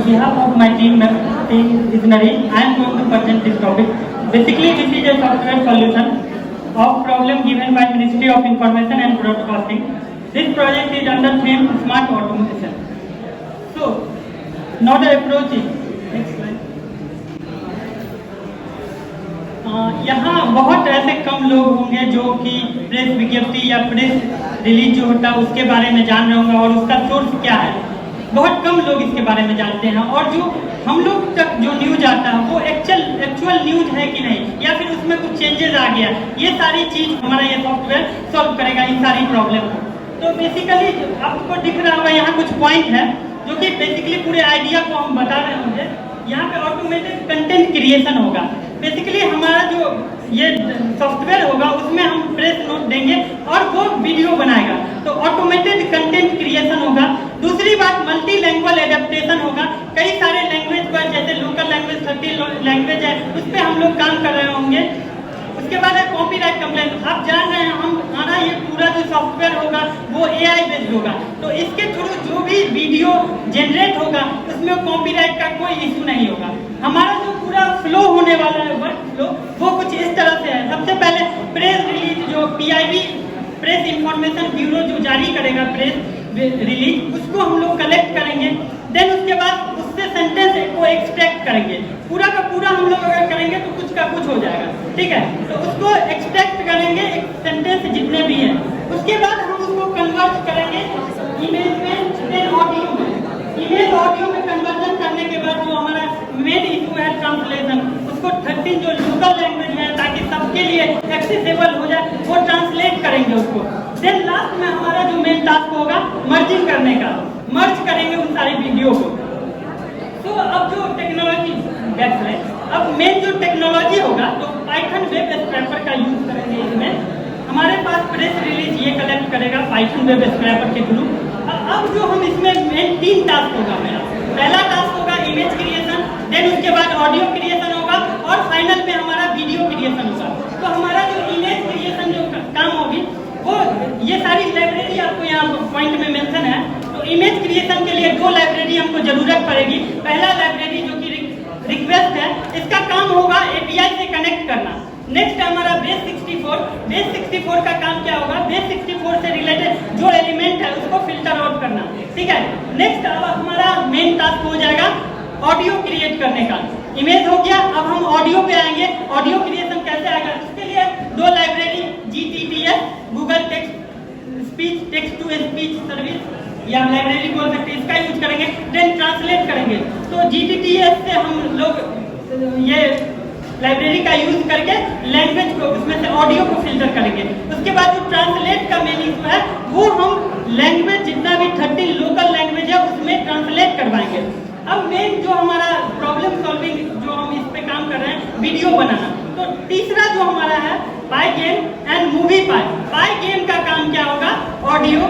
behalf of my team is Naresh. I am going to present this topic. Basically, this is a software solution of problem given by Ministry of Information and Broadcasting. This project is under theme Smart Automation. So, now the approach is next slide. यहाँ बहुत ऐसे कम लोग होंगे जो कि press विज्ञप्ति या press release जो होता है उसके बारे में जान रहे होंगे और उसका सोर्स क्या है। बहुत कम लोग इसके बारे में जानते हैं और जो हम लोग तक जो न्यूज आता है वो एक्चुअल न्यूज है कि नहीं या फिर उसमें कुछ चेंजेस आ गया, ये सारी चीज हमारा ये सॉफ्टवेयर सॉल्व करेगा इन सारी प्रॉब्लम को। तो बेसिकली आपको दिख रहा होगा यहाँ कुछ पॉइंट है जो कि बेसिकली पूरे आइडिया को हम बता रहे होंगे। यहाँ पे ऑटोमेटेड कंटेंट क्रिएशन होगा। बेसिकली हमारा जो ये सॉफ्टवेयर होगा उसमें हम प्रेस नोट देंगे और वो वीडियो बनाएगा, तो ऑटोमेटेड कंटेंट क्रिएशन होगा। दूसरी बात मल्टी लैंग्वेज एडेप्टेशन होगा। कई सारे लैंग्वेज पर जैसे लोकल लैंग्वेज 30 लैंग्वेज है उस पर हम लोग काम कर रहे होंगे। उसके बाद है कॉपीराइट कंप्लेंट। आप जान रहे हैं हमारा ये पूरा जो सॉफ्टवेयर होगा वो AI बेस्ड होगा, तो इसके थ्रू जो भी वीडियो जनरेट होगा उसमें कॉपीराइट का कोई इशू नहीं होगा। हमारा जो पूरा फ्लो होने वाला है वर्क फ्लो वो कुछ इस तरह से है। सबसे पहले प्रेस रिलीज जो PIB प्रेस इंफॉर्मेशन ब्यूरो जो जारी करेगा प्रेस रिलीज उसको हम लोग कलेक्ट करेंगे। देन उसके बाद उससे सेंटेंस को एक्सट्रैक्ट करेंगे। पूरा का पूरा हम लोग अगर करेंगे तो कुछ का कुछ हो जाएगा, ठीक है। तो उसको एक्सट्रैक्ट करेंगे एक सेंटेंस जितने भी हैं। उसके बाद हम उसको कन्वर्ट करेंगे इमेज में, देन ऑडियो में। इमेज ऑडियो में कन्वर्जन करने के बाद जो हमारा मेन इशू है ट्रांसलेशन, उसको 30 जो लोकल लैंग्वेज है ताकि सबके लिए एक्सेसिबल हो जाए वो ट्रांसलेट करेंगे उसको। देन लास्ट में हमारा जो मेन टास्क होगा मर्जिंग करने का, मर्ज करेंगे उन सारी वीडियो को। तो अब जो टेक्नोलॉजी अब मेन जो टेक्नोलॉजी होगा तो पाइथन वेब स्क्रैपर का यूज करेंगे। इसमें हमारे पास प्रेस रिलीज ये कलेक्ट करेगा पाइथन वेब स्क्रैपर के थ्रू। अब जो हम इसमें मेन 3 टास्क होगा मेरा। पहला टास्क होगा इमेज क्रिएशन, देन उसके बाद ऑडियो क्रिएशन होगा और फाइनल में हमारा वीडियो क्रिएशन होगा। तो हमारा जो इमेज क्रिएशन जो काम होगी वो ये सारी लाइब्रेरी आपको यहाँ पॉइंट में मेंशन है। तो इमेज क्रिएशन के लिए 2 लाइब्रेरी हमको जरूरत पड़ेगी। पहला लाइब्रेरी जो कि रिक्वेस्ट है, इसका काम होगा API से कनेक्ट करना। नेक्स्ट हमारा बेस 64 का काम क्या होगा, बेस 64 से रिलेटेड जो एलिमेंट है उसको फिल्टर आउट करना, ठीक है। नेक्स्ट अब हमारा मेन टास्क हो जाएगा ऑडियो क्रिएट करने का। इमेज हो गया, अब हम ऑडियो पे आएंगे। ऑडियो क्रिएशन कैसे आएगा, उसके लिए 2 library GTTS Google text to speech service या लाइब्रेरी बोल सकते हैं, इसका यूज करेंगे। देन ट्रांसलेट करेंगे, तो GTTS से हम लोग ये लाइब्रेरी का यूज करके लैंग्वेज को उसमें से ऑडियो को फिल्टर करेंगे। उसके बाद जो ट्रांसलेट का मेन इशू है वो हम लैंग्वेज जितना भी 30 लोकल लैंग्वेज है उसमें ट्रांसलेट करवाएंगे। अब मेन जो हमारा प्रॉब्लम सॉल्विंग जो हम इस पे काम कर रहे हैं वीडियो बनाना। तो तीसरा जो हमारा है पाइगेम एंड मूवी पाइगेम का काम क्या होगा, ऑडियो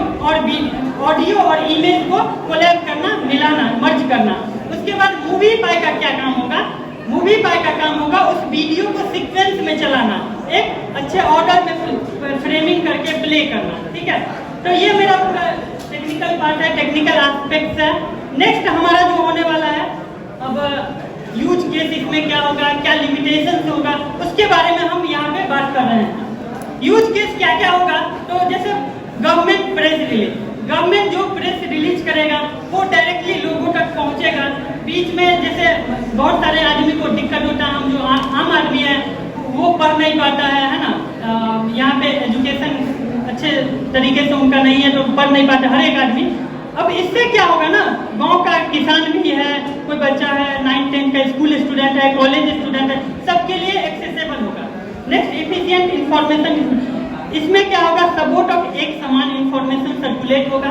और इमेज को कोलैब करना, मिलाना, मर्ज करना। उसके बाद मूवी पाई का क्या काम होगा, मूवी पाई का काम होगा उस वीडियो को सीक्वेंस में चलाना, एक अच्छे ऑर्डर में फ्रेमिंग करके प्ले करना, ठीक है। तो ये मेरा पूरा टेक्निकल पार्ट है, टेक्निकल एस्पेक्ट्स है। नेक्स्ट हमारा जो होने वाला है अब यूज केस इसमें क्या होगा, क्या लिमिटेशंस होगा, उसके बारे में हम यहाँ पे बात कर रहे हैं। यूज केस क्या क्या होगा, तो जैसे गवर्नमेंट प्रेस रिलीज, गवर्नमेंट जो प्रेस रिलीज करेगा वो डायरेक्टली लोगों तक पहुंचेगा। बीच में जैसे बहुत सारे आदमी को दिक्कत होता है, हम जो आम आदमी है वो पढ़ नहीं पाता है ना, यहाँ पे एजुकेशन अच्छे तरीके से उनका नहीं है तो पढ़ नहीं पाता हर एक आदमी। अब इससे क्या होगा ना, गांव का किसान भी है, कोई बच्चा है 9-10 का स्कूल स्टूडेंट है, कॉलेज स्टूडेंट है, सबके लिए एक्सेसिबल होगा। नेक्स्ट एफिशिएंट इंफॉर्मेशन, इसमें क्या होगा, सपोर्ट ऑफ एक समान इंफॉर्मेशन सर्कुलेट होगा।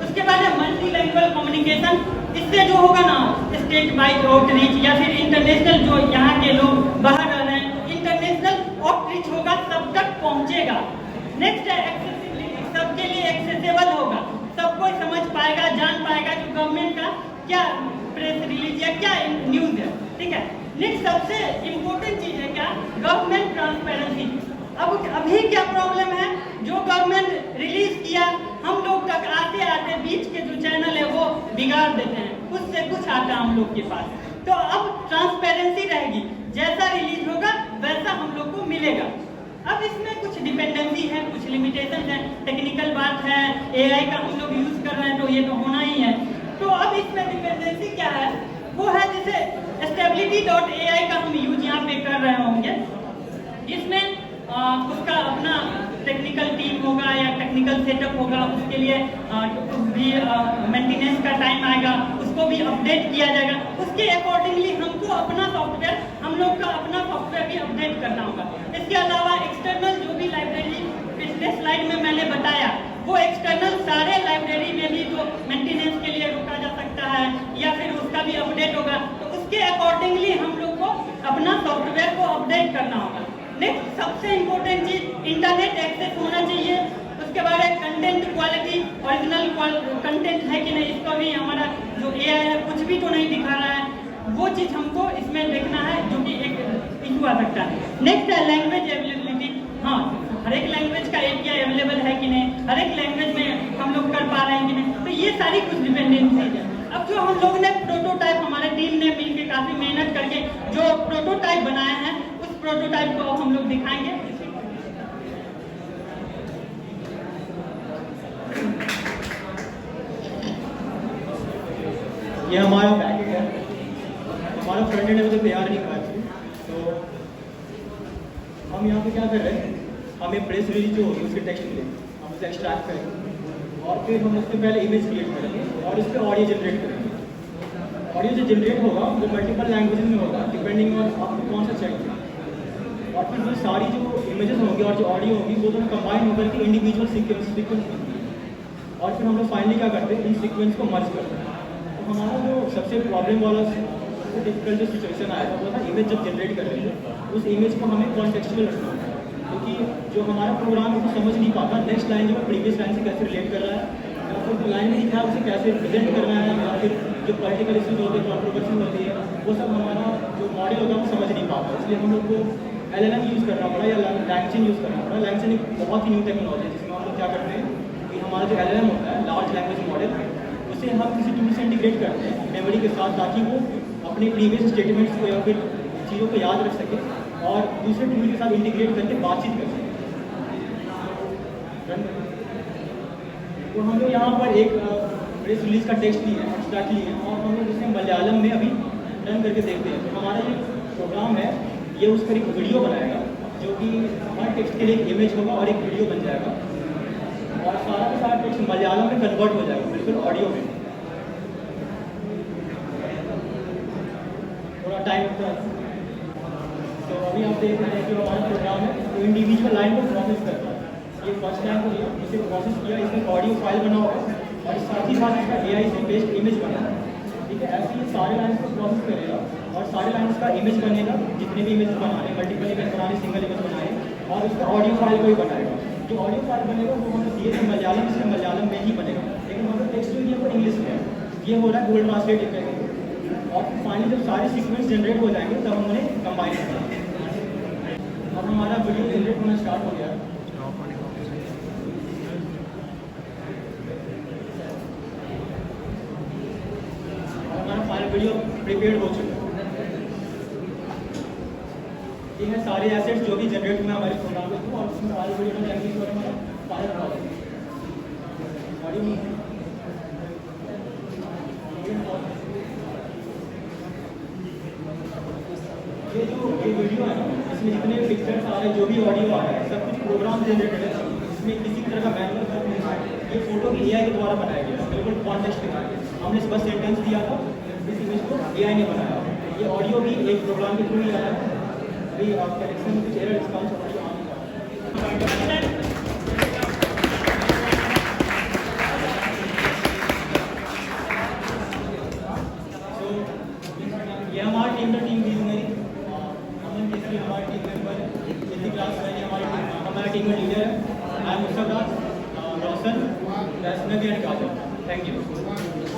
उसके बाद है मल्टी लैंग्वेज कम्युनिकेशन, इससे जो होगा ना स्टेट वाइड आउटरीच या फिर इंटरनेशनल जो यहाँ के लोग बाहर रह रहे हैं इंटरनेशनल आउटरीच होगा, सब तक पहुँचेगा। नेक्स्ट है एक्सेसिबिलिटी, सबके लिए एक्सेसिबल होगा, सब कोई समझ पाएगा, जान पाएगा जो गवर्नमेंट का क्या प्रेस रिलीज या क्या न्यूज है, ठीक है। नेक्स्ट सबसे इम्पोर्टेंट चीज है क्या, गवर्नमेंट ट्रांसपेरेंसी। अब अभी क्या प्रॉब्लम है, जो गवर्नमेंट रिलीज किया हम लोग तक आते आते बीच के जो चैनल है वो बिगाड़ देते हैं। उससे कुछ आता हम लोग के पास। तो अब ट्रांसपेरेंसी रहेगी, जैसा रिलीज होगा वैसा हम लोग को मिलेगा। अब इसमें कुछ डिपेंडेंसी है, कुछ लिमिटेशन है, टेक्निकल बात है, एआई का हम लोग यूज कर रहे हैं तो ये तो होना ही है। तो अब इसमें डिपेंडेंसी क्या है, वो है जैसे stability.ai का हम यूज यहाँ पे कर रहे होंगे, जिसमें उसका अपना टेक्निकल टीम होगा या टेक्निकल सेटअप होगा, उसके लिए भी मेंटेनेंस का टाइम आएगा, उसको भी अपडेट किया जाएगा। उसके अकॉर्डिंगली हमको अपना सॉफ्टवेयर, हम लोग का अपना सॉफ्टवेयर भी अपडेट करना होगा। इसके अलावा एक्सटर्नल जो भी लाइब्रेरी पिछले स्लाइड में मैंने बताया, वो एक्सटर्नल सारे लाइब्रेरी में भी जो मेंटेनेंस के लिए रोका जा सकता है या फिर उसका भी अपडेट होगा, तो उसके अकॉर्डिंगली हम लोग को अपना सॉफ्टवेयर को अपडेट करना होगा। नेक्स्ट सबसे इम्पोर्टेंट चीज इंटरनेट एक्सेस होना चाहिए। उसके बाद कंटेंट क्वालिटी, ओरिजिनल कंटेंट है कि नहीं, इसका भी हमारा जो एआई है कुछ भी तो नहीं दिखा रहा है, वो चीज हमको इसमें देखना है, जो कि एक इशू आ सकता है। नेक्स्ट है लैंग्वेज अवेलेबिलिटी। हाँ, हर एक लैंग्वेज का एपीआई अवेलेबल है कि नहीं, हर एक लैंग्वेज में हम लोग कर पा रहे हैं कि नहीं, तो ये सारी कुछ डिपेंडेंसीज है। अब जो हम लोग ने प्रोटोटाइप, हमारे टीम ने मिलकर काफी मेहनत करके जो प्रोटोटाइप बनाए हैं, उस प्रोटोटाइप को हम लोग दिखाएंगे। ये हमारा पैकेट है, हमारा फ्रंट एंड अभी तक तैयार नहीं हुआ है। तो हम यहाँ पे क्या कर रहे हैं, हमें प्रेस रिलीज जो होगी उसके टेक्स्ट मिलेंगे, हम उसे एक्सट्रैक्ट करेंगे और फिर हम उसके पहले इमेज क्रिएट करेंगे और उस पर ऑडियो जनरेट करेंगे। ऑडियो जो जनरेट होगा वो मल्टीपल लैंग्वेज में होगा, डिपेंडिंग ऑन आपको कौन सा चाहिए। और फिर वो सारी जो इमेजेस होंगी और जो ऑडियो होगी वो दोनों कंबाइन होकर के इंडिविजुअल सीक्वेंस और फिर हम लोग फाइनली क्या करते हैं, इन सीक्वेंस को मर्ज करते हैं। तो हमारा जो सबसे प्रॉब्लम वाला डिफिकल्ट जो सिचुएशन आया था वो था इमेज जब जनरेट कर रहे थे, उस इमेज को हमें कॉन्टेक्चुअल रखना होता है, क्योंकि जो हमारा प्रोग्राम है वो समझ नहीं पाता नेक्स्ट लाइन जो प्रीवियस लाइन से कैसे रिलेट कर रहा है, या फिर लाइन में लिखा है उसे कैसे प्रेजेंट करना है, या फिर जो पॉलिटिकल इश्यूज होते हैं, कॉन्ट्रोवर्सी होती है, वो सब हमारा जो मॉडल होता है वो समझ नहीं पाता। इसलिए हम लोग को LLM यूज़ करना पड़ा या लैंगचेन यूज़ करना पड़ा। लैंगचेन एक बहुत ही न्यू टेक्नोलॉजी है, जिसमें हम लोग क्या करते हैं कि हमारा जो LLM होता है, लार्ज लैंग्वेज मॉडल, उसे हम किसी टूल से इंटीग्रेट करते हैं मेमोरी के साथ, ताकि वो अपने प्रीवियस स्टेटमेंट्स को या फिर चीज़ों को याद रख सके और दूसरे टूल के साथ इंटीग्रेट करके बातचीत कर सके। तो हम लोग यहाँ पर एक प्रेस रिलीज का टेक्स्ट लिए हैं, एक्सट्रैक्ट लिए हैं, और हम लोग इसे मलयालम में अभी रन करके देखते हैं। तो हमारा ये प्रोग्राम है, ये उस पर एक वीडियो बनाएगा, जो कि हर टेक्स्ट के लिए एक इमेज होगा और एक वीडियो बन जाएगा, और सारा का सारा टेक्स्ट मलयालम में कन्वर्ट हो जाएगा, बिल्कुल ऑडियो में। थोड़ा टाइम लगता है। तो अभी आप देख रहे हैं कि हमारा प्रोग्राम है तो इंडिविजुअल लाइन को प्रोसेस करता है। ये फर्स्ट टाइम को लिया, इसे प्रोसेस किया, इसमें ऑडियो फाइल बना होगा और साथ ही साथ इसका AI से बेस्ड इमेज बना है। ठीक है, ऐसे ही सारे लाइन्स को प्रोसेस करेगा और सारे लाइन्स का इमेज बनेगा, जितने भी इमेज बनाने, मल्टीपल इमेज बनाने, सिंगल इमेज बनाए, और उसका ऑडियो फाइल को ही बनाएगा। जो ऑडियो फाइल बनेगा वो हम दिए थे मलयालम से, मलयालम में ही बनेगा, लेकिन मतलब टेक्स्ट जो है वो इंग्लिश में है। ये हो रहा है गूगल ट्रांसलेट इफेक्ट। और फाइनली जब सारे सीक्वेंस जनरेट हो जाएंगे तब हम उन्हें कंबाइन करेंगे। अब हमारा वीडियो जनरेट होना स्टार्ट हो गया। हमारा फाइनल वीडियो प्रिपेयर्ड हो चुका है। ये है सारे एसेट्स जो भी जनरेट हुए हमारे प्रोग्राम के थ्रू, और उसमें फाइनल वीडियो में जाएंगे और हमारा फाइनल प्रोजेक्ट ये वीडियो है ना, इसमें जितने पिक्चर्स आ रहे हैं, जो भी ऑडियो आ रहा है, सब कुछ प्रोग्राम जनरेटेड है। इसमें किसी तरह का मैनुअल वर्क नहीं है। ये फोटो भी AI के द्वारा बनाया गया, बिल्कुल कॉन्टेक्स्ट के साथ। हमने बस सेंटेंस दिया था, इस इमेज को AI ने बनाया। ये ऑडियो भी एक प्रोग्राम के थ्रू ही आया है। अभी कनेक्शन में कुछ एरर रिस्पॉन्स हो रहा है। ये हमारी टीम का टीम भी मेरी अमन किसी हमारी टीम मेंबर है, इसी क्लास में हमारी टीम में लीडर है। I am Mustafa, Roshan, Vaishnavi and Kajal. Thank you.